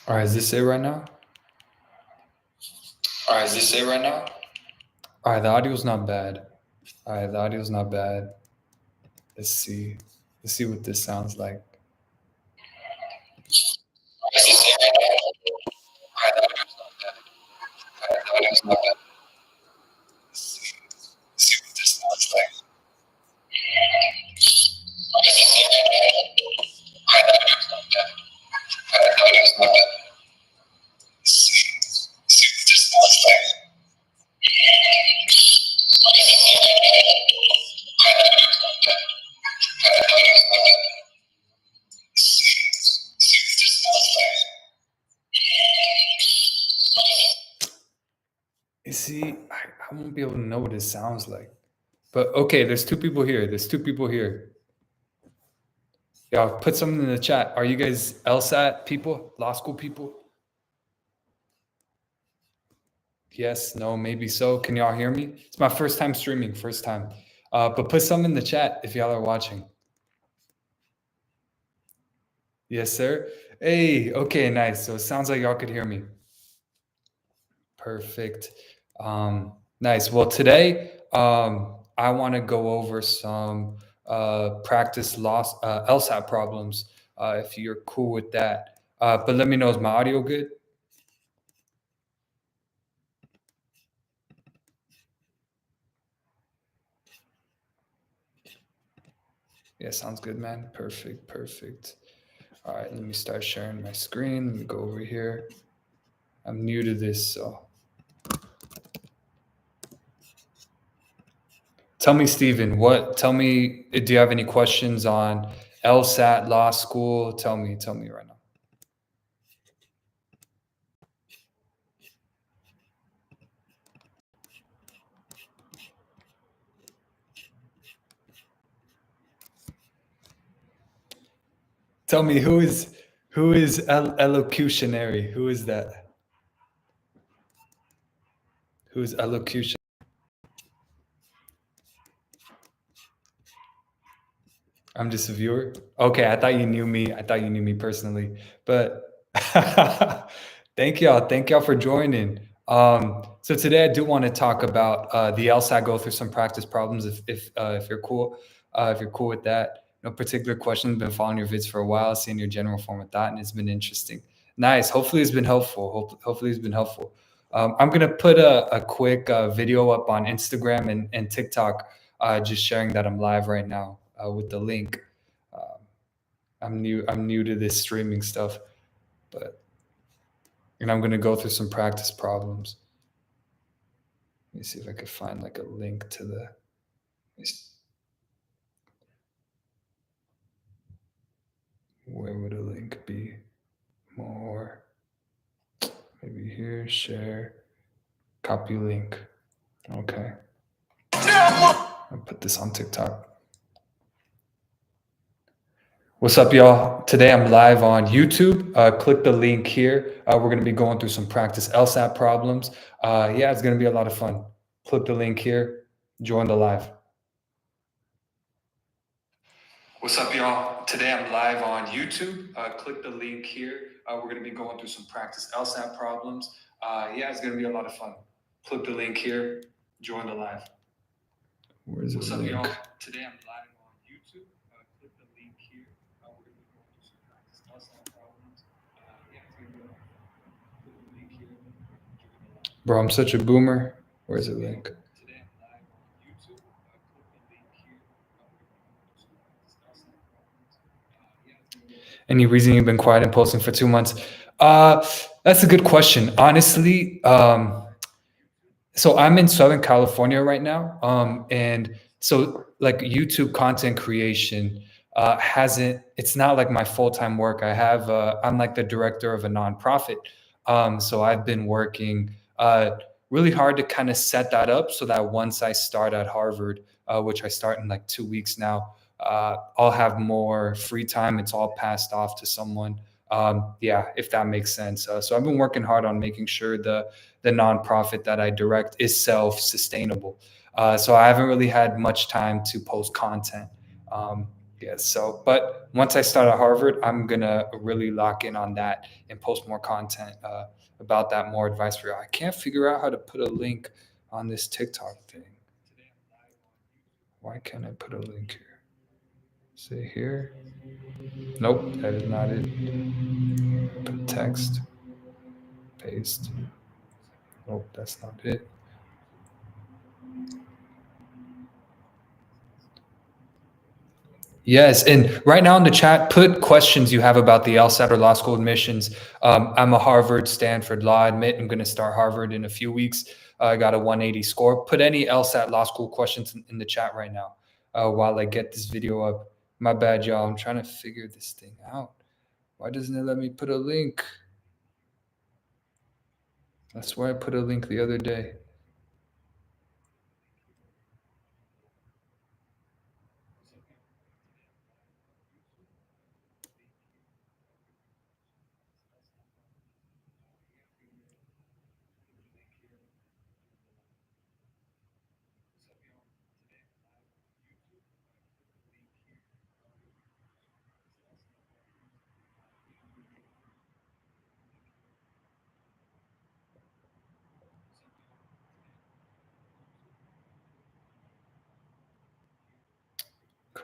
All right, is this it right now? All right, is this it right now? All right, the audio's not bad. All right, the audio's not bad. Let's see. Let's see what this sounds like. Is this it right now? All right, the audio's not bad. Let's see what this sounds like. Is this it right now? All right, the audio's not bad. All right, the audio's not bad. Let's see what this sounds like. Is this it right now? All right, the audio's not bad. All right, the audio's not bad. Let's see what this sounds like. You see, I won't be able to know what it sounds like. But okay, there's two people here. There's two people here. Yeah, put something in the chat. Are you guys LSAT people? Law school people? Yes, no, maybe so. Can y'all hear me? It's my first time streaming, first time. But put some in the chat if y'all are watching. Yes, sir. Hey, okay, nice. So it sounds like y'all could hear me. Perfect. Nice. Well, today I want to go over some practice loss LSAT problems. If you're cool with that, but let me know, is my audio good? Yeah, sounds good, man. Perfect, perfect. All right, let me start sharing my screen. Let me go over here. I'm new to this, so tell me, Steven, tell me, do you have any questions on LSAT, law school? Tell me right now. Tell me, who is elocutionary? Who is that? Who's elocution? I'm just a viewer. Okay, I thought you knew me. I thought you knew me personally, but thank y'all. Thank y'all for joining. So today I do want to talk about the LSAT. Go through some practice problems if you're cool. If you're cool with that, no particular questions. Been following your vids for a while, seeing your general form of thought, and it's been interesting. Nice. Hopefully, it's been helpful. Hopefully, it's been helpful. I'm gonna put a quick video up on Instagram and TikTok, just sharing that I'm live right now with the link. Um, I'm new to this streaming stuff, but and I'm gonna go through some practice problems. Let me see if I could find like a link to the. Where would a link be? More. Maybe here. Share. Copy link. Okay. I'll put this on TikTok. What's up, y'all? Today I'm live on YouTube. Click the link here. We're going to be going through some practice LSAT problems. Yeah, it's going to be a lot of fun. Click the link here. Join the live. What's up, y'all? Today I'm live on YouTube. Click the link here. We're going to be going through some practice LSAT problems. Yeah, it's going to be a lot of fun. Click the link here. Join the live. Where's the link? What's up, y'all? Today I'm live on YouTube. Click the link here. We're going to be going through some practice LSAT problems. Yeah, it's going to be a lot of fun. Click the link here. Join the live. Bro, I'm such a boomer. Where's the link? Today I'm live on YouTube. Click the link here. Any reason you've been quiet and posting for 2 months? That's a good question. Honestly, so I'm in Southern California right now, and so like YouTube content creation hasn't. It's not like my full time work. I'm like the director of a nonprofit, so I've been working really hard to kind of set that up so that once I start at Harvard, which I start in like 2 weeks now, I'll have more free time. It's all passed off to someone. Yeah, if that makes sense. So I've been working hard on making sure the nonprofit that I direct is self-sustainable. So I haven't really had much time to post content. Yes. So, but once I start at Harvard, I'm gonna really lock in on that and post more content about that, more advice for you. I can't figure out how to put a link on this TikTok thing. Why can't I put a link here? Say here. Nope, that is not it. Put text, paste. Nope, that's not it. Yes, and right now in the chat, put questions you have about the LSAT or law school admissions. I'm a Harvard, Stanford law admit. I'm going to start Harvard in a few weeks. I got a 180 score. Put any LSAT law school questions in the chat right now while I get this video up. My bad, y'all. I'm trying to figure this thing out. Why doesn't it let me put a link? That's why I put a link the other day.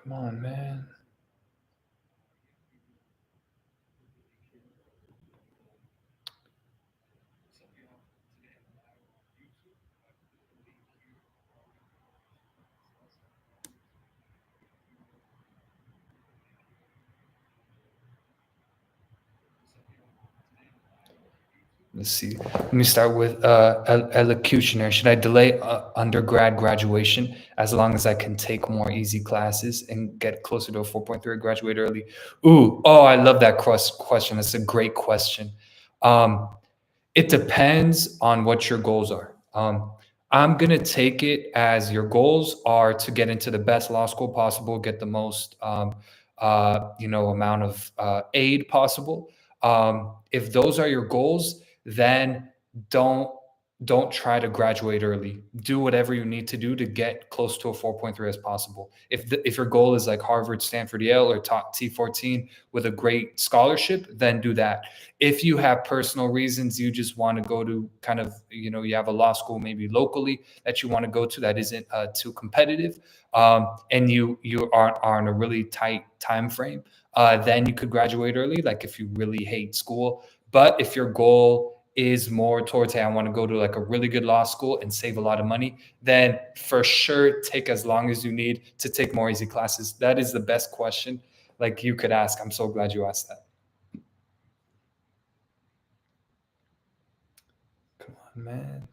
Come on, man. Let's see. Let me start with elocutionary. Should I delay undergrad graduation as long as I can take more easy classes and get closer to a 4.3, graduate early? Ooh, oh, I love that question. That's a great question. Um, it depends on what your goals are. I'm going to take it as your goals are to get into the best law school possible, get the most, amount of aid possible. If those are your goals, then don't don't try to graduate early. Do whatever you need to do to get close to a 4.3 as possible. If your goal is like Harvard, Stanford, Yale, or top T14 with a great scholarship, then do that. If you have personal reasons, you just want to go to kind of, you have a law school maybe locally that you want to go to that isn't too competitive, and you are in a really tight time frame, then you could graduate early, like if you really hate school. But if your goal is more towards, hey, I want to go to like a really good law school and save a lot of money, then for sure take as long as you need to take more easy classes. That is the best question like you could ask. I'm so glad you asked that. Come on, man.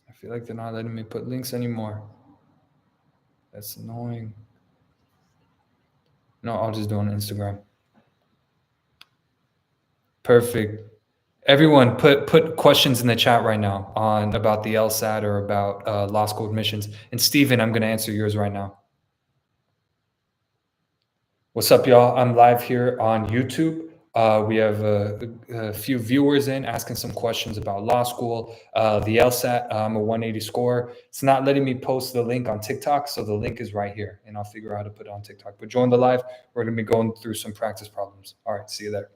I feel like they're not letting me put links anymore. That's annoying. No, I'll just do it on Instagram. Perfect. Everyone, put questions in the chat right now on about the LSAT or about law school admissions. And Steven, I'm going to answer yours right now. What's up, y'all? I'm live here on YouTube. We have a few viewers in asking some questions about law school, the LSAT. I'm a 180 score. It's not letting me post the link on TikTok, so the link is right here, and I'll figure out how to put it on TikTok. But join the live. We're going to be going through some practice problems. All right, see you there.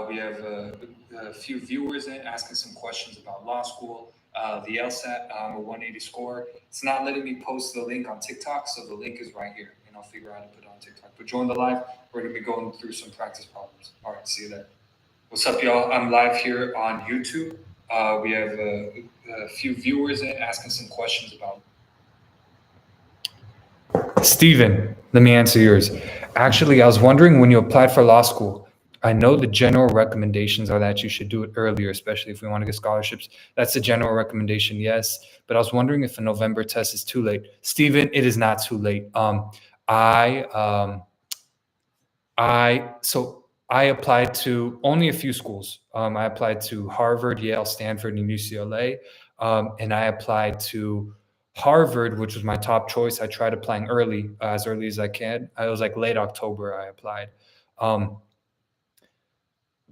We have a few viewers in asking some questions about law school, the LSAT. I'm a 180 score. It's not letting me post the link on TikTok, so the link is right here, and I'll figure out how to put it on TikTok. But join the live. We're going to be going through some practice problems. All right, see you there. What's up, y'all? I'm live here on YouTube. We have a few viewers in asking some questions about. Steven, let me answer yours. Actually, I was wondering when you applied for law school, I know the general recommendations are that you should do it earlier, especially if we want to get scholarships. That's the general recommendation, yes. But I was wondering if a November test is too late. Steven, it is not too late. I I applied to only a few schools. I applied to Harvard, Yale, Stanford, and UCLA, and I applied to Harvard, which was my top choice. I tried applying early, as early as I can. I was like late October. I applied. Um,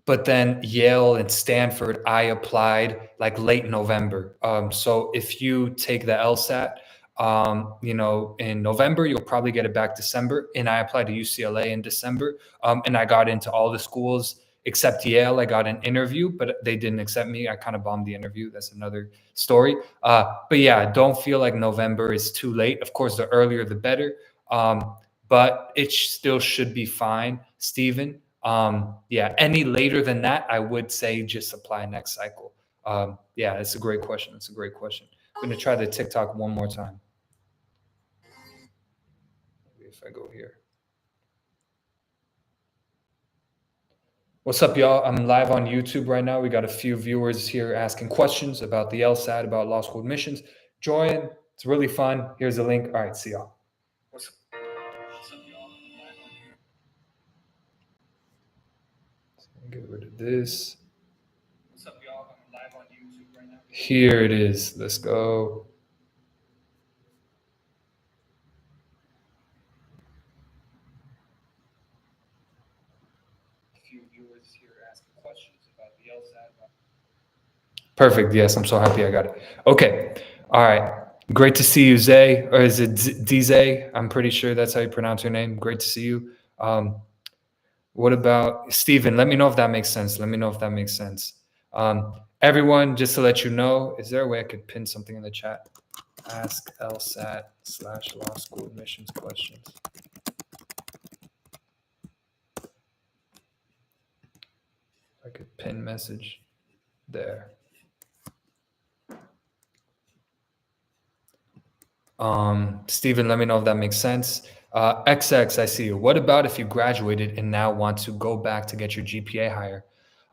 but then Yale and Stanford, I applied like late November. So if you take the LSAT, in November, you'll probably get it back December. And I applied to UCLA in December, and I got into all the schools except Yale. I got an interview, but they didn't accept me. I kind of bombed the interview. That's another story. But yeah, don't feel like November is too late. Of course, the earlier the better. But it still should be fine, Stephen. Yeah, any later than that, I would say just apply next cycle. Yeah, it's a great question. It's a great question. I'm going to try the TikTok one more time. Maybe if I go here. What's up, y'all? I'm live on YouTube right now. We got a few viewers here asking questions about the LSAT, about law school admissions. Join. It's really fun. Here's the link. All right, see y'all. What's up, y'all? Get rid of this. What's up, y'all? I'm live on YouTube right now. Here it is. Let's go. A few viewers here asking questions about the LSAT. Perfect. Yes, I'm so happy I got it. Okay. All right. Great to see you, Zay. Or is it Dzay? I'm pretty sure that's how you pronounce your name. Great to see you. What about Steven? Let me know if that makes sense. Let me know if that makes sense. Everyone, just to let you know, is there a way I could pin something in the chat? Ask LSAT/law school admissions questions. I could pin message there. Steven, let me know if that makes sense. XX, I see you. What about if you graduated and now want to go back to get your GPA higher?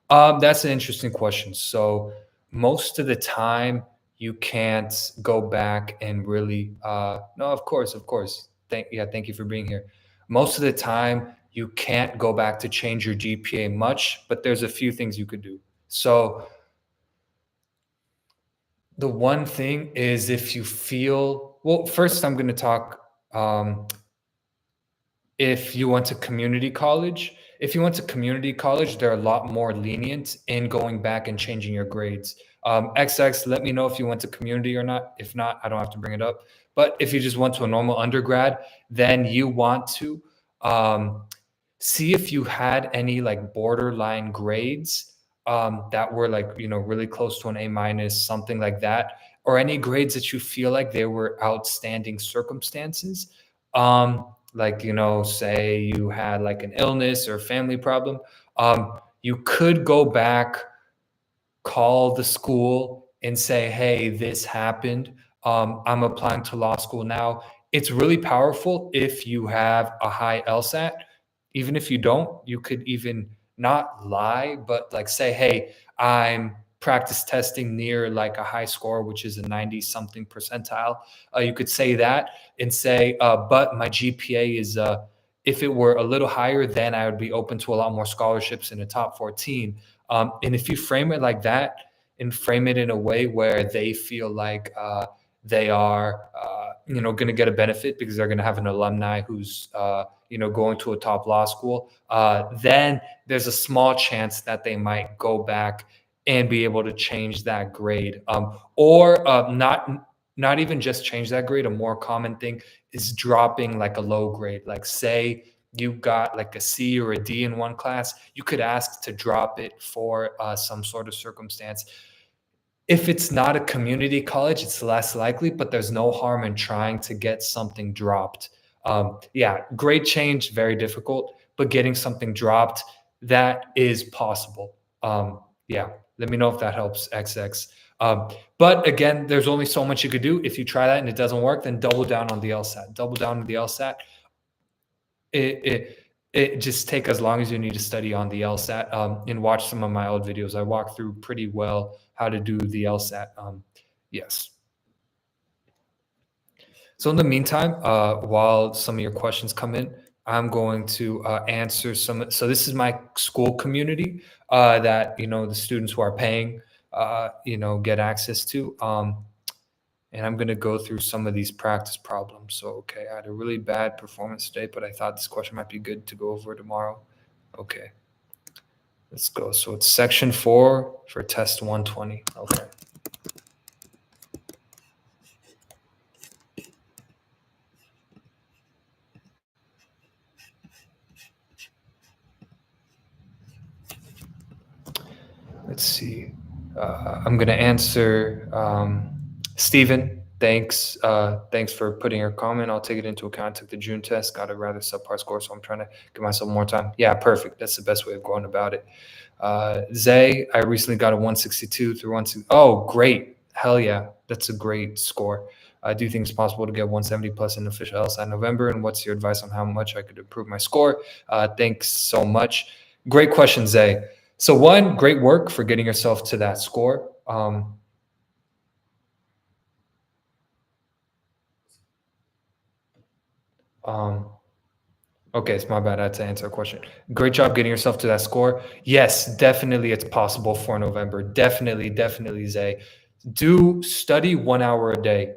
That's an interesting question. So most of the time you can't go back and really no, of course, of course. Thank you for being here. Most of the time you can't go back to change your GPA much, but there's a few things you could do. So the one thing is if you feel well, first I'm going to talk if you went to community college. If you went to community college, they're a lot more lenient in going back and changing your grades. XX, let me know if you went to community or not. If not, I don't have to bring it up. But if you just went to a normal undergrad, then you want to see if you had any like borderline grades that were like really close to an A minus, something like that, or any grades that you feel like they were outstanding circumstances. Like say you had like an illness or family problem. You could go back, call the school and say, hey, this happened. I'm applying to law school now. It's really powerful if you have a high LSAT. Even if you don't, you could even not lie, but like say, hey, I'm practice testing near like a high score, which is a 90 something percentile. You could say that and say, but my GPA is, if it were a little higher, then I would be open to a lot more scholarships in the top 14. And if you frame it like that and frame it in a way where they feel like they are, going to get a benefit because they're going to have an alumni who's, going to a top law school, then there's a small chance that they might go back and be able to change that grade, or not even just change that grade. A more common thing is dropping like a low grade, like say you got like a C or a D in one class, you could ask to drop it for some sort of circumstance. If it's not a community college, it's less likely, but there's no harm in trying to get something dropped. Yeah, grade change, very difficult, but getting something dropped, that is possible. Yeah, let me know if that helps, XX. But again, there's only so much you could do. If you try that and it doesn't work, then double down on the LSAT. Double down on the LSAT. It just take as long as you need to study on the LSAT, and watch some of my old videos. I walk through pretty well how to do the LSAT. Yes. So in the meantime, while some of your questions come in, I'm going to answer some. So this is my school community that the students who are paying get access to. And I'm going to go through some of these practice problems. So, okay, I had a really bad performance today, but I thought this question might be good to go over tomorrow. Okay. Let's go. So it's section 4 for test 120. Okay. Let's see. I'm gonna answer Stephen. Thanks for putting your comment. I'll take it into account. Took the June test, got a rather subpar score, so I'm trying to give myself more time. Yeah, perfect. That's the best way of going about it. Zay, I recently got a 162 through 160. Oh, great. Hell yeah. That's a great score. I do think it's possible to get 170 plus in official LSAT in November. And what's your advice on how much I could improve my score? Thanks so much. Great question, Zay. So one, great work for getting yourself to that score. Um, okay, it's my bad. I had to answer a question. Great job getting yourself to that score. Yes, definitely, it's possible for November. Definitely, Zay. Do study 1 hour a day.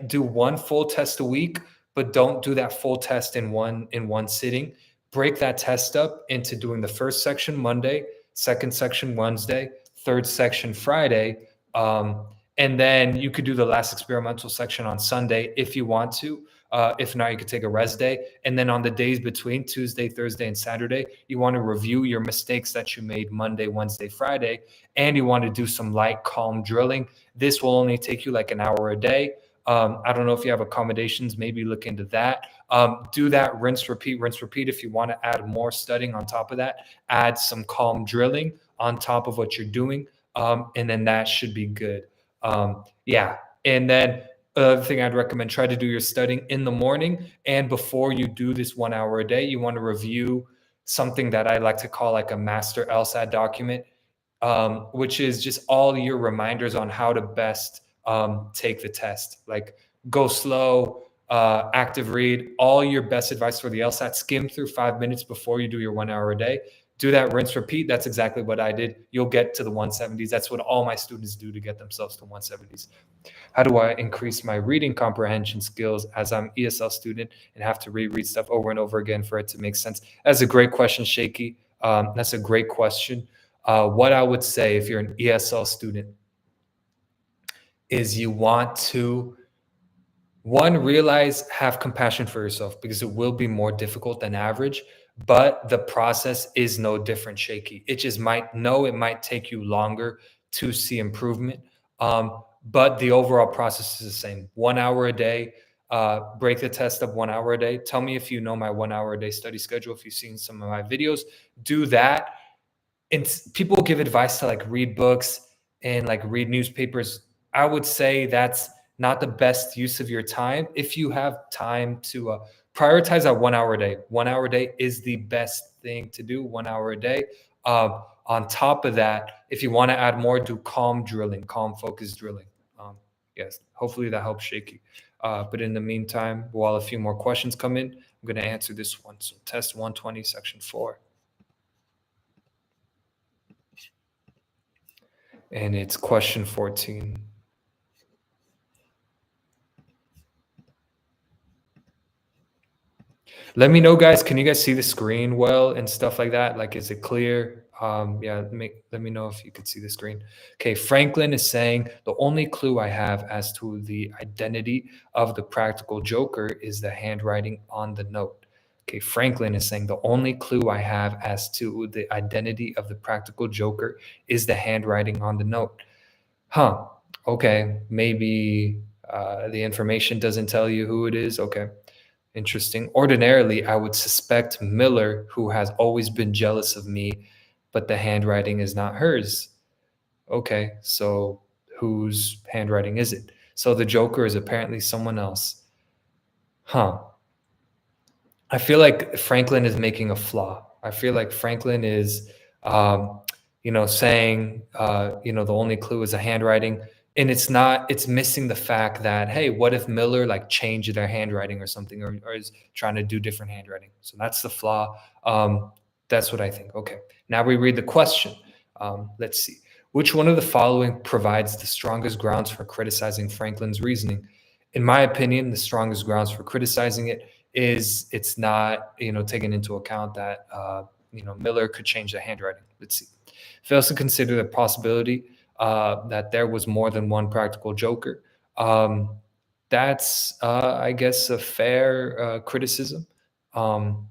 Do one full test a week, but don't do that full test in one sitting. Break that test up into doing the first section Monday, second section Wednesday, third section Friday, and then you could do the last experimental section on Sunday if you want to. If not, you could take a rest day. And then on the days between Tuesday, Thursday, and Saturday, you want to review your mistakes that you made Monday, Wednesday, Friday, and you want to do some light, calm drilling. This will only take you like an hour a day. I don't know if you have accommodations, maybe look into that. Do that rinse, repeat, rinse, repeat. If you want to add more studying on top of that, add some calm drilling on top of what you're doing. And then that should be good. Yeah. And then the thing I'd recommend, try to do your studying in the morning. And before you do this 1 hour a day, you want to review something that I like to call like a master LSAT document, which is just all your reminders on how to best take the test. Like go slow, active read, all your best advice for the LSAT. Skim through 5 minutes before you do your 1 hour a day. Do that, rinse, repeat. That's exactly what I did. You'll get to the 170s. That's what all my students do to get themselves to 170s. How do I increase my reading comprehension skills as I'm ESL student and have to reread stuff over and over again for it to make sense? That's a great question, Shaky. That's a great question. What I would say if you're an ESL student is you want to, one, realize, have compassion for yourself because it will be more difficult than average, but the process is no different, Shaky. It might take you longer to see improvement, but the overall process is the same. 1 hour a day, break the test up 1 hour a day. Tell me if you know my 1 hour a day study schedule, if you've seen some of my videos, do that. And people give advice to like read books and like read newspapers. I would say that's not the best use of your time. If you have time to prioritize that 1 hour a day, 1 hour a day is the best thing to do. 1 hour a day. On top of that, if you want to add more, do calm drilling, calm focus drilling. Yes, hopefully that helps, Shaky. But in the meantime, while a few more questions come in, I'm going to answer this one. So test 120, section 4. And it's question 14. Let me know, guys. Can you guys see the screen well and stuff like that? Like, is it clear? Yeah, let me know if you could see the screen. Okay, Franklin is saying the only clue I have as to the identity of the practical joker is the handwriting on the note. Okay, Franklin is saying the only clue I have as to the identity of the practical joker is the handwriting on the note. Huh. Okay, maybe the information doesn't tell you who it is. Okay. Interesting. Ordinarily, I would suspect Miller, who has always been jealous of me, but the handwriting is not hers. Okay, so whose handwriting is it? So the Joker is apparently someone else. Huh. I feel like Franklin is making a flaw. I feel like Franklin is, saying, the only clue is a handwriting, and it's not. It's missing the fact that, hey, what if Miller like changed their handwriting or something, or is trying to do different handwriting? So that's the flaw. That's what I think. Okay, now we read the question. Let's see. Which one of the following provides the strongest grounds for criticizing Franklin's reasoning? In my opinion, the strongest grounds for criticizing it is it's not taking into account that Miller could change the handwriting. Let's see. Fails to consider the possibility that there was more than one practical joker. That's, I guess, a fair criticism. Um,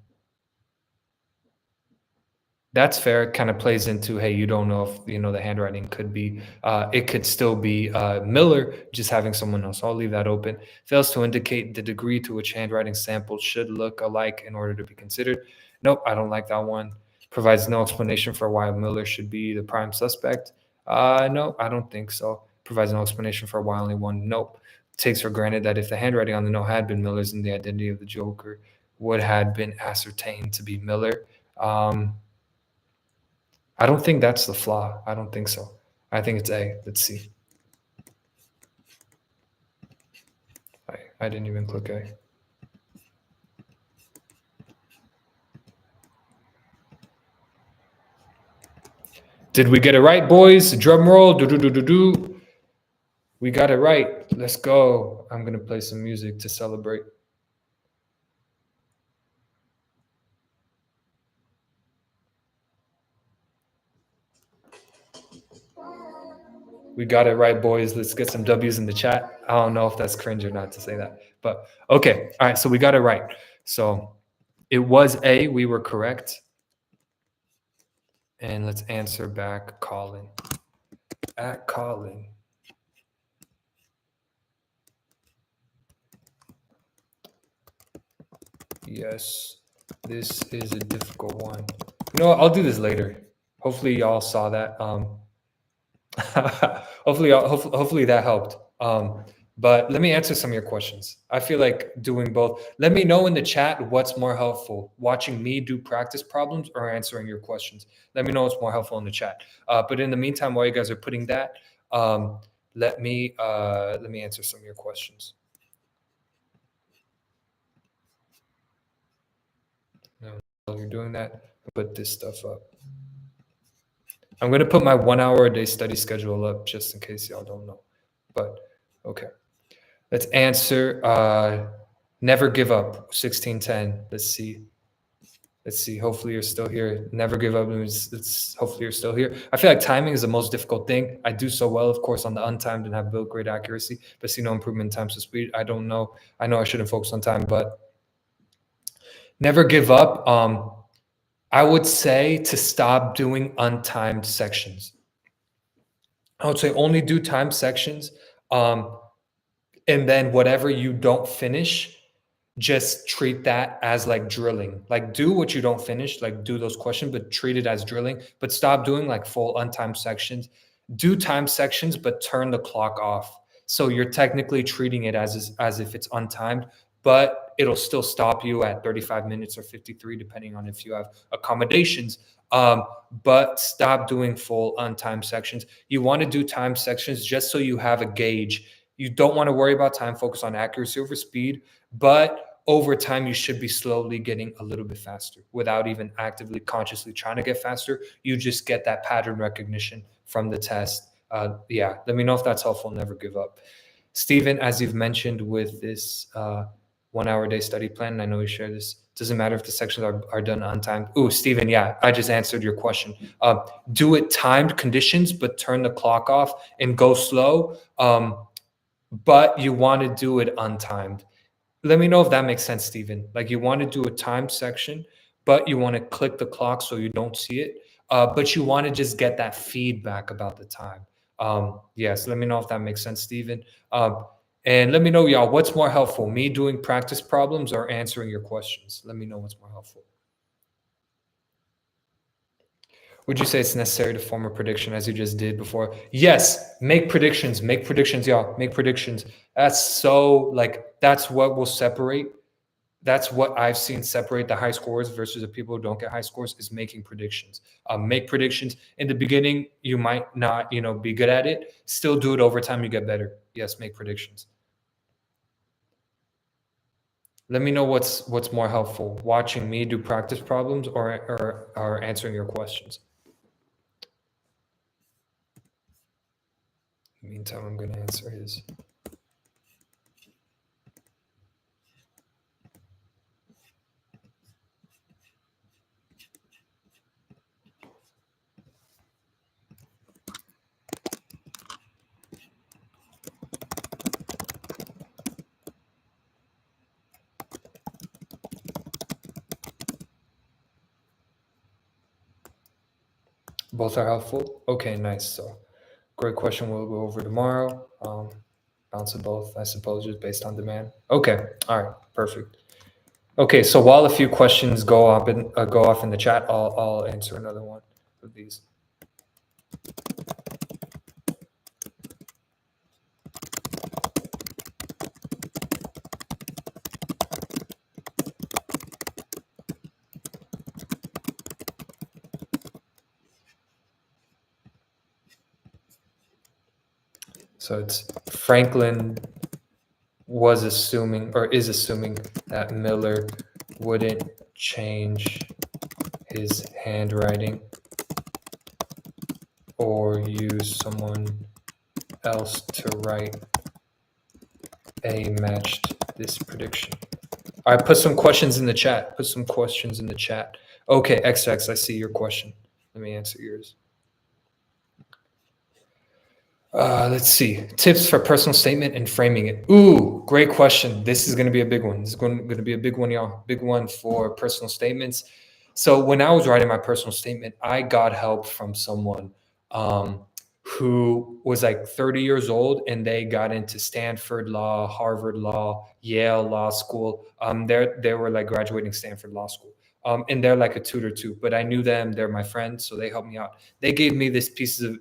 that's fair. Kind of plays into, hey, you don't know if the handwriting could be, it could still be Miller, just having someone else. I'll leave that open. Fails to indicate the degree to which handwriting samples should look alike in order to be considered. Nope, I don't like that one. Provides no explanation for why Miller should be the prime suspect. No, I don't think so. Provides no explanation for why only one. Nope. Takes for granted that if the handwriting on the note had been Miller's, then the identity of the Joker would have been ascertained to be Miller. I don't think that's the flaw. I don't think so. I think it's A. Let's see. I didn't even click A. Did we get it right, boys? Drum roll. Do do do do do. We got it right. Let's go. I'm gonna play some music to celebrate. We got it right, boys. Let's get some W's in the chat. I don't know if that's cringe or not to say that, but okay. All right, so we got it right. So it was A. We were correct. And let's answer back Colin. At Colin. Yes, this is a difficult one. You know what? I'll do this later. Hopefully y'all saw that. Hopefully that helped. But let me answer some of your questions. I feel like doing both. Let me know in the chat what's more helpful, watching me do practice problems or answering your questions. Let me know what's more helpful in the chat. But in the meantime, while you guys are putting that, let me answer some of your questions. While you're doing that, put this stuff up. I'm going to put my 1 hour a day study schedule up just in case y'all don't know. But okay. Let's answer never give up 1610. Let's see. Hopefully you're still here. Never give up means hopefully you're still here. I feel like timing is the most difficult thing. I do so well, of course, on the untimed and have built great accuracy, but see no improvement in time to speed. I don't know. I know I shouldn't focus on time, but never give up. I would say to stop doing untimed sections. I would say only do timed sections. And then whatever you don't finish, just treat that as like drilling. Like do what you don't finish, like do those questions, but treat it as drilling. But stop doing like full untimed sections. Do time sections, but turn the clock off. So you're technically treating it as if it's untimed, but it'll still stop you at 35 minutes or 53, depending on if you have accommodations. But stop doing full untimed sections. You want to do time sections just so you have a gauge. You don't want to worry about time, focus on accuracy over speed, but over time, you should be slowly getting a little bit faster without even actively, consciously trying to get faster. You just get that pattern recognition from the test. Yeah, let me know if that's helpful. Never give up. Stephen, as you've mentioned with this 1 hour a day study plan, and I know you share this, doesn't matter if the sections are done on time. Ooh, Stephen, yeah, I just answered your question. Do it timed conditions, but turn the clock off and go slow. But you want to do it untimed. Let me know if that makes sense, Stephen. Like you want to do a timed section, but you want to click the clock so you don't see it. But you want to just get that feedback about the time. Yes, let me know if that makes sense, Stephen. And let me know, y'all, what's more helpful, me doing practice problems or answering your questions? Let me know what's more helpful. Would you say it's necessary to form a prediction as you just did before? Yes, make predictions, y'all, make predictions. That's so like, that's what will separate. That's what I've seen separate the high scores versus the people who don't get high scores is making predictions. Make predictions in the beginning. You might not, be good at it. Still do it over time. You get better. Yes, make predictions. Let me know what's more helpful, watching me do practice problems or answering your questions. In the meantime, I'm going to answer his. Both are helpful. Okay, nice. So, great question. We'll go over tomorrow. Bounce of both, I suppose, just based on demand. Okay, all right, perfect. Okay, so while a few questions go off in the chat, I'll answer another one of these. So it's Franklin was assuming or is assuming that Miller wouldn't change his handwriting or use someone else to write A matched this prediction. All right, put some questions in the chat. Put some questions in the chat. Okay, XX, I see your question. Let me answer yours. Let's see. Tips for personal statement and framing it. Ooh, great question. This is going to be a big one. This is going to be a big one, y'all. Big one for personal statements. So when I was writing my personal statement, I got help from someone who was like 30 years old, and they got into Stanford Law, Harvard Law, Yale Law School. They were like graduating Stanford Law School. And they're like a tutor too. But I knew them. They're my friends, so they helped me out. They gave me this piece of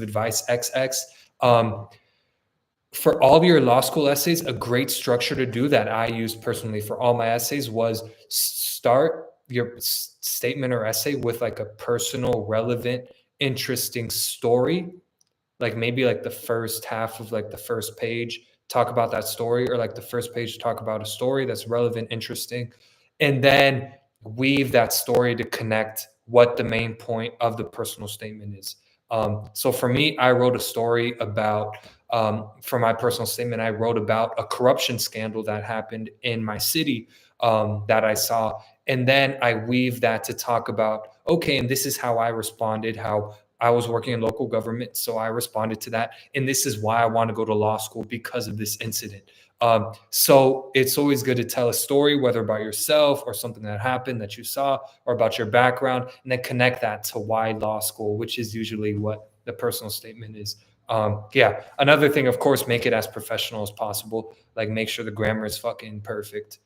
advice, XX. For all of your law school essays, a great structure to do that I used personally for all my essays was start your statement or essay with like a personal, relevant, interesting story, like maybe like the first half of like the first page, talk about that story, or like the first page, talk about a story that's relevant, interesting, and then weave that story to connect what the main point of the personal statement is. So for me, I wrote a story about, for my personal statement, I wrote about a corruption scandal that happened in my city that I saw. And then I weave that to talk about, okay, and this is how I responded, how I was working in local government, so I responded to that. And this is why I want to go to law school, because of this incident. So it's always good to tell a story, whether about yourself or something that happened that you saw, or about your background, and then connect that to why law school, which is usually what the personal statement is. Yeah. Another thing, of course, make it as professional as possible. Like make sure the grammar is fucking perfect.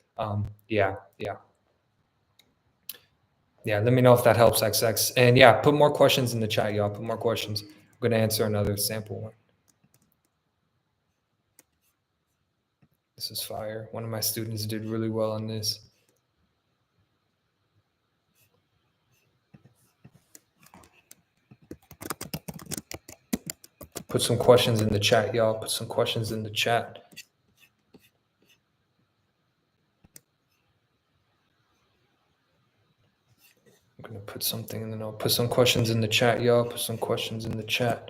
Yeah. Let me know if that helps, XX. And yeah, put more questions in the chat, y'all. Put more questions. I'm going to answer another sample one. This is fire. One of my students did really well on this. Put some questions in the chat, y'all. Put some questions in the chat. I'm going to put something in the note. Put some questions in the chat, y'all. Put some questions in the chat.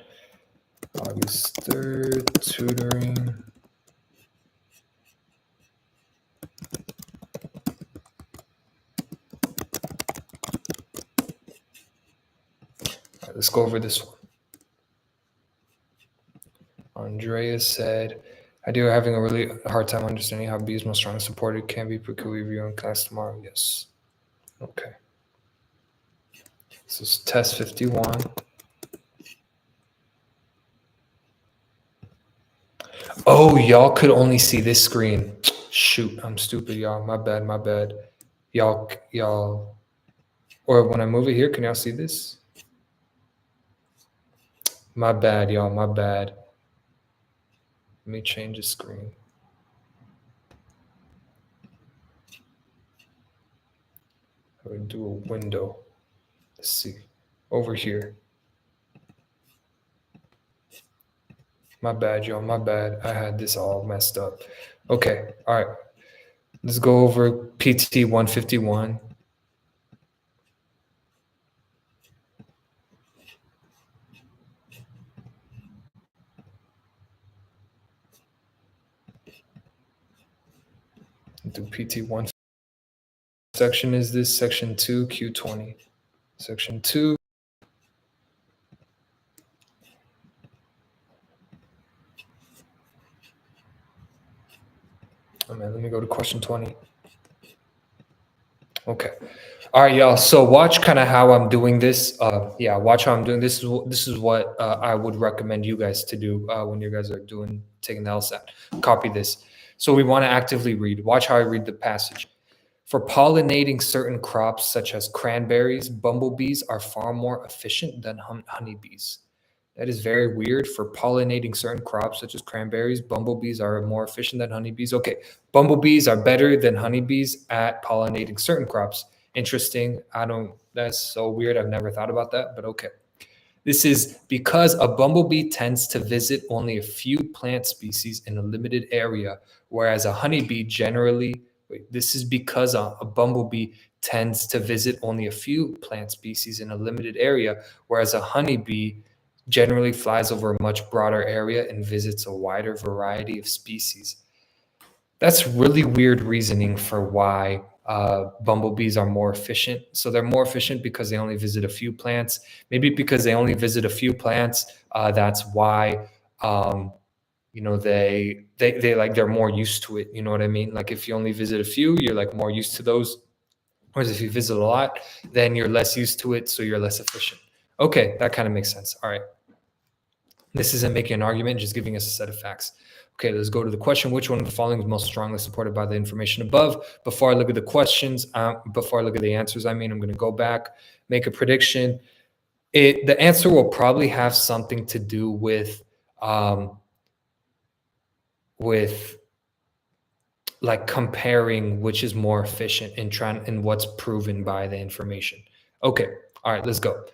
August 3rd, tutoring. All right, let's go over this one. Andrea said, I do having a really hard time understanding how B is most strongly supported. Can be, but could we review in class tomorrow? Yes. Okay. This is test 51. Oh, y'all could only see this screen. Shoot, I'm stupid, y'all. My bad. Y'all. Or when I move it here, can y'all see this? My bad, y'all. My bad. Let me change the screen. I would do a window. Let's see. Over here. My bad, y'all. My bad. I had this all messed up. Okay. All right. Let's go over PT 151. Do PT 1. Section is this? Section 2, Q20. Section 2. Oh man, let me go to question 20. Okay. All right, y'all. So watch kind of how I'm doing this. Yeah, watch how I'm doing this. This is what I would recommend you guys to do when you guys are taking the LSAT. Copy this. So we want to actively read. Watch how I read the passage. For pollinating certain crops such as cranberries, bumblebees are far more efficient than honeybees. That is very weird. For pollinating certain crops such as cranberries, bumblebees are more efficient than honeybees. Okay, bumblebees are better than honeybees at pollinating certain crops. Interesting. That's so weird. I've never thought about that, but okay. This is because a bumblebee tends to visit only a few plant species in a limited area, whereas a honeybee generally, this is because a bumblebee tends to visit only a few plant species in a limited area, whereas a honeybee generally flies over a much broader area and visits a wider variety of species. That's really weird reasoning for why bumblebees are more efficient. So they're more efficient because they only visit a few plants. Maybe because they only visit a few plants, that's why they're more used to it. You know what I mean? Like if you only visit a few, you're like more used to those. Whereas if you visit a lot, then you're less used to it, so you're less efficient. Okay, that kind of makes sense. All right. This isn't making an argument, just giving us a set of facts. Okay, let's go to the question. Which one of the following is most strongly supported by the information above? Before I look at the questions, before I look at the answers, I'm going to go back, make a prediction. The answer will probably have something to do with like comparing which is more efficient and what's proven by the information. Okay, all right, let's go.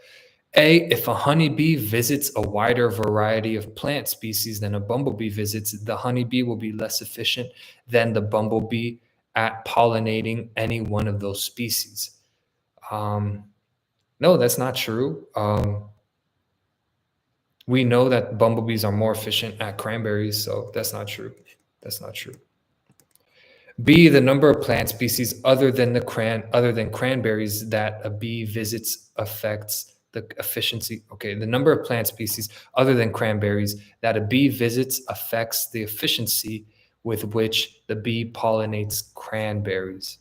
A, if a honeybee visits a wider variety of plant species than a bumblebee visits, the honeybee will be less efficient than the bumblebee at pollinating any one of those species. No, that's not true. We know that bumblebees are more efficient at cranberries, so that's not true. That's not true. B, the number of plant species other than cranberries that a bee visits affects the efficiency. Okay, the number of plant species other than cranberries that a bee visits affects the efficiency with which the bee pollinates cranberries.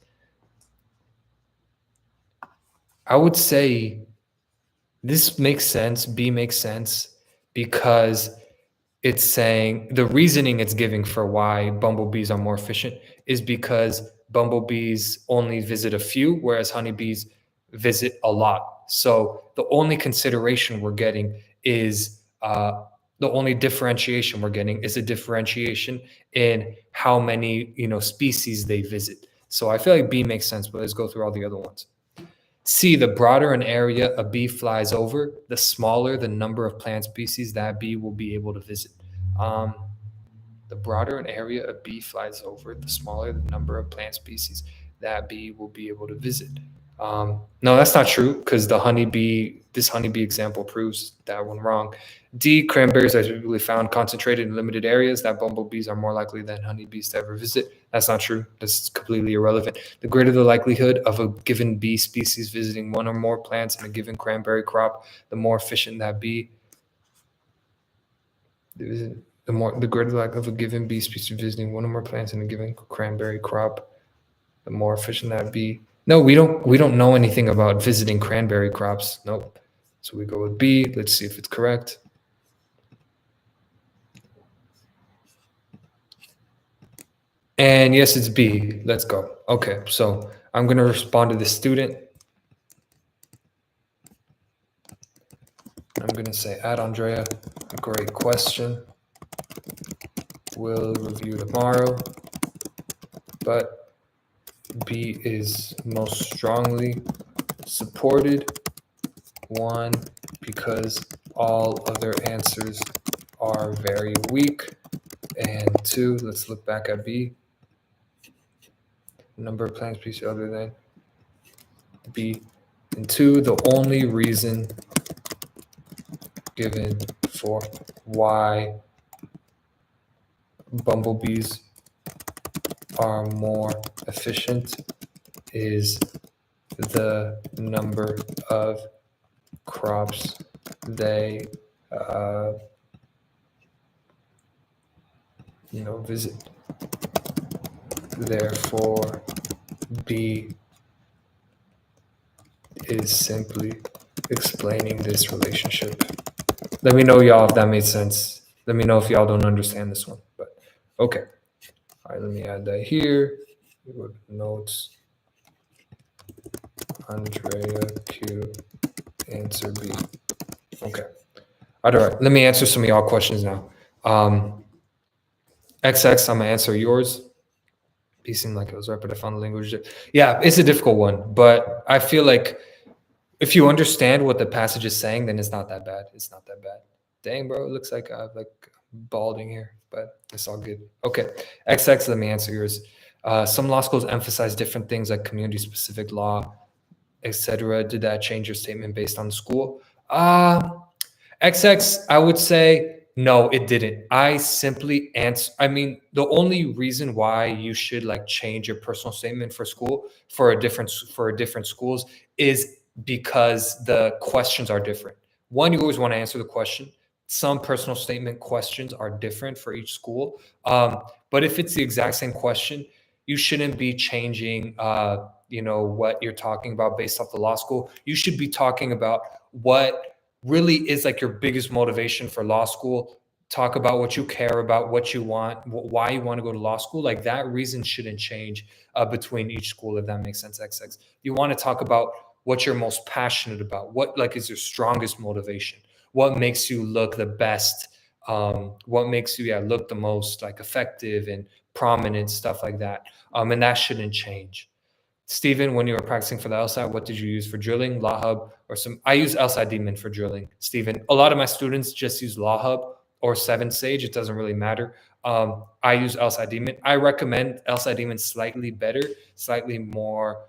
I would say this makes sense. B makes sense because it's saying the reasoning it's giving for why bumblebees are more efficient is because bumblebees only visit a few, whereas honeybees visit a lot. So the only consideration we're getting is the only differentiation we're getting is a differentiation in how many species they visit. So I feel like B makes sense, but let's go through all the other ones. C, the broader an area a bee flies over, the smaller the number of plant species that bee will be able to visit. Um, the broader an area a bee flies over, the smaller the number of plant species that bee will be able to visit. No, that's not true because this honeybee example proves that one wrong. D, cranberries are typically found concentrated in limited areas that bumblebees are more likely than honeybees to ever visit. That's not true. That's completely irrelevant. The greater the likelihood of a given bee species visiting one or more plants in a given cranberry crop, the more efficient that bee. The greater the likelihood of a given bee species visiting one or more plants in a given cranberry crop, the more efficient that bee. No, we don't know anything about visiting cranberry crops. Nope. So we go with B. Let's see if it's correct. And yes, it's B. Let's go. Okay, so I'm going to respond to the student. I'm going to say, Andrea, great question. We'll review tomorrow. But B is most strongly supported. One, because all other answers are very weak. And two, let's look back at B. Number of plant species other than B. And two, the only reason given for why bumblebees are more efficient is the number of crops they visit. Therefore, B is simply explaining this relationship. Let me know, y'all, if that made sense. Let me know if y'all don't understand this one. But okay. All right, let me add that here. Notes. Andrea Q. Answer B. Okay. All right. Let me answer some of y'all questions now. XX, I'm gonna answer yours. He seemed like it was right, but I found the language. Yeah, it's a difficult one, but I feel like if you understand what the passage is saying, then it's not that bad. It's not that bad. Dang, bro, it looks like I have like balding here, but it's all good. Okay, XX, let me answer yours. Some law schools emphasize different things like community-specific law, etc. Did that change your statement based on the school? XX, I would say no, it didn't. I simply answer. I mean, the only reason why you should like change your personal statement for school for a different schools is because the questions are different. One, you always want to answer the question. Some personal statement questions are different for each school. But if it's the exact same question, you shouldn't be changing. What you're talking about based off the law school. You should be talking about what really is like your biggest motivation for law school. Talk about what you care about, what you want, why you want to go to law school. Like that reason shouldn't change between each school, if that makes sense. XX. You want to talk about what you're most passionate about, what like is your strongest motivation, what makes you look the best, what makes you look the most like effective and prominent, stuff like that. And that shouldn't change. Steven, when you were practicing for the LSAT, what did you use for drilling? LawHub or some? I use LSAT Demon for drilling. Steven, a lot of my students just use LawHub or 7 Sage. It doesn't really matter. I use LSAT Demon. I recommend LSAT Demon slightly better, slightly more,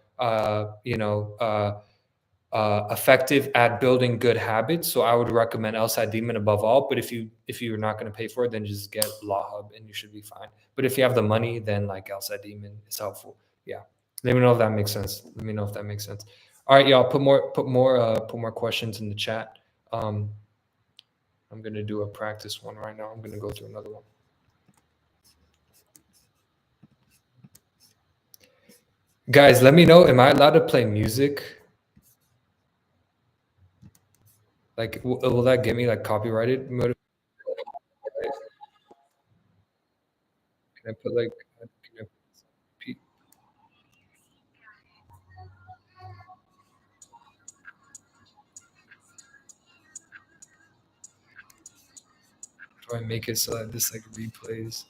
effective at building good habits. So I would recommend LSAT Demon above all. But if you're not going to pay for it, then just get LawHub and you should be fine. But if you have the money, then like LSAT Demon is helpful. Yeah. Let me know if that makes sense. Let me know if that makes sense. All right, y'all. Put more questions in the chat. I'm gonna do a practice one right now. I'm gonna go through another one. Guys, let me know. Am I allowed to play music? Like, will that get me like copyrighted? Can I put like? Can I put, do I make it so that this like replays?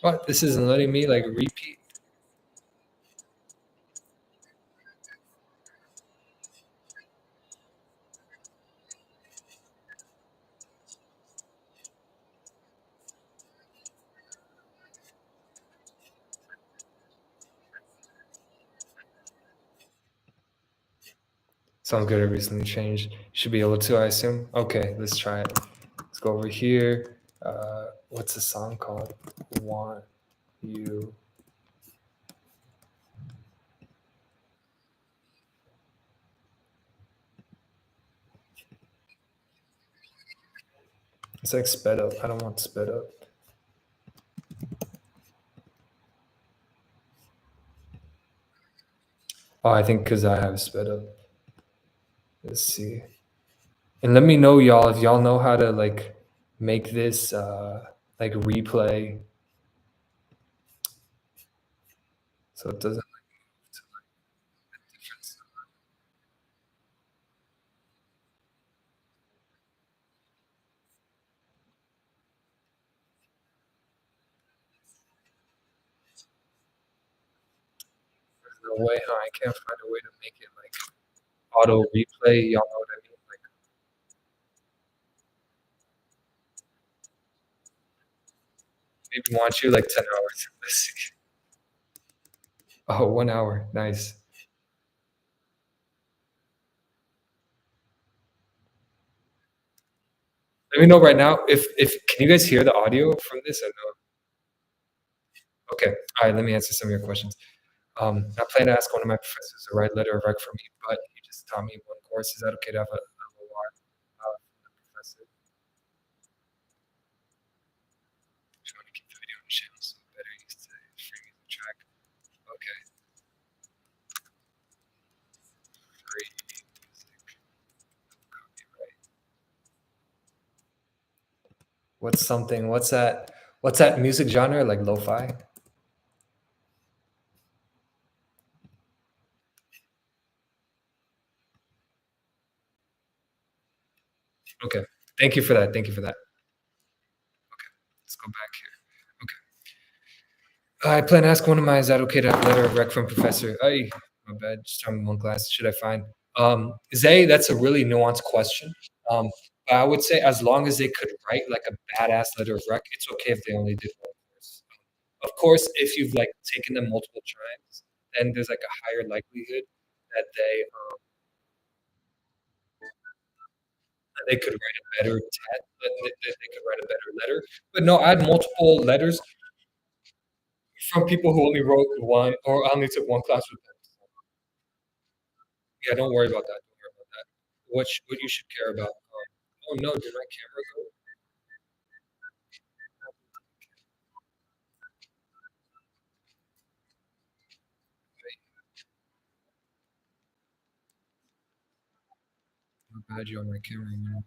What? This isn't letting me like repeat. Sounds good. It recently changed. Should be able to, I assume. Okay, let's try it. Let's go over here. What's the song called? Want you. It's like sped up. I don't want sped up. Oh, I think because I have sped up. Let's see. And let me know, y'all, if y'all know how to like make this like replay so it doesn't like move to like a different side. There's no way, huh? I can't find a way to make it like auto replay. Y'all know what I mean? Like maybe want you like 10 hours. Let's see. Oh, 1 hour. Nice. Let me know right now if can you guys hear the audio from this or no? Okay. All right, let me answer some of your questions. I plan to ask one of my professors to write letter of rec for me, but he just taught me one course. Is that okay to have a LOR from the professor? Just want to keep the video on the channel so better used to free music track. Okay, free music, copyright. What's something? What's that? What's that music genre? Like lo-fi? Okay. Thank you for that. Thank you for that. Let's go back here. Okay. I plan to ask one of my, is that okay to have a letter of rec from professor? Ay, my bad. Just tell me one class. Should I find? Zay, that's a really nuanced question. But I would say as long as they could write like a badass letter of rec, it's okay if they only did one course. Of course, if you've like taken them multiple times, then there's like a higher likelihood that they could write a better test, that they could write a better letter. But no, I had multiple letters from people who only wrote one or only took one class with them. Yeah, don't worry about that. Don't worry about that. What you should care about. Oh no, did my camera go? My bad, yo, my camera went off.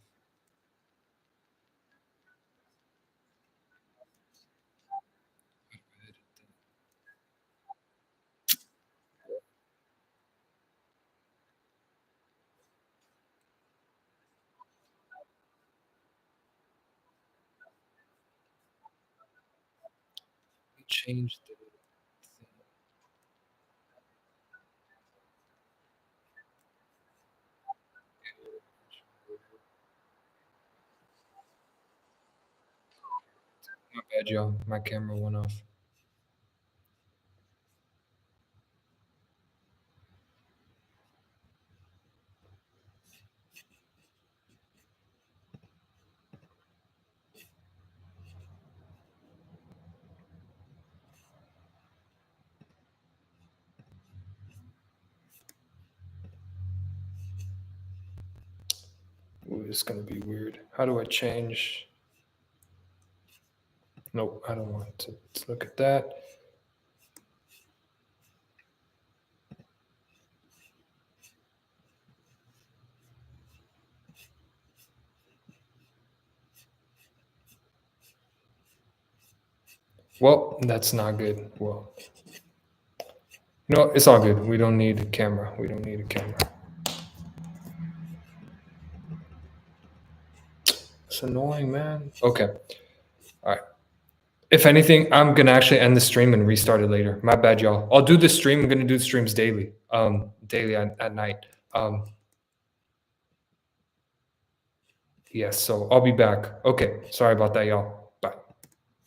Let me change the thing. My bad, yo. My camera went off. Ooh, this is gonna be weird. How do I change? Nope, I don't want to look at that. Well, that's not good. Well, no, it's all good. We don't need a camera. We don't need a camera. It's annoying, man. Okay. All right. If anything, I'm gonna actually end the stream and restart it later. My bad, y'all. I'll do the stream. I'm gonna do the streams daily. Daily at night. Yes, so I'll be back. Okay. Sorry about that, y'all.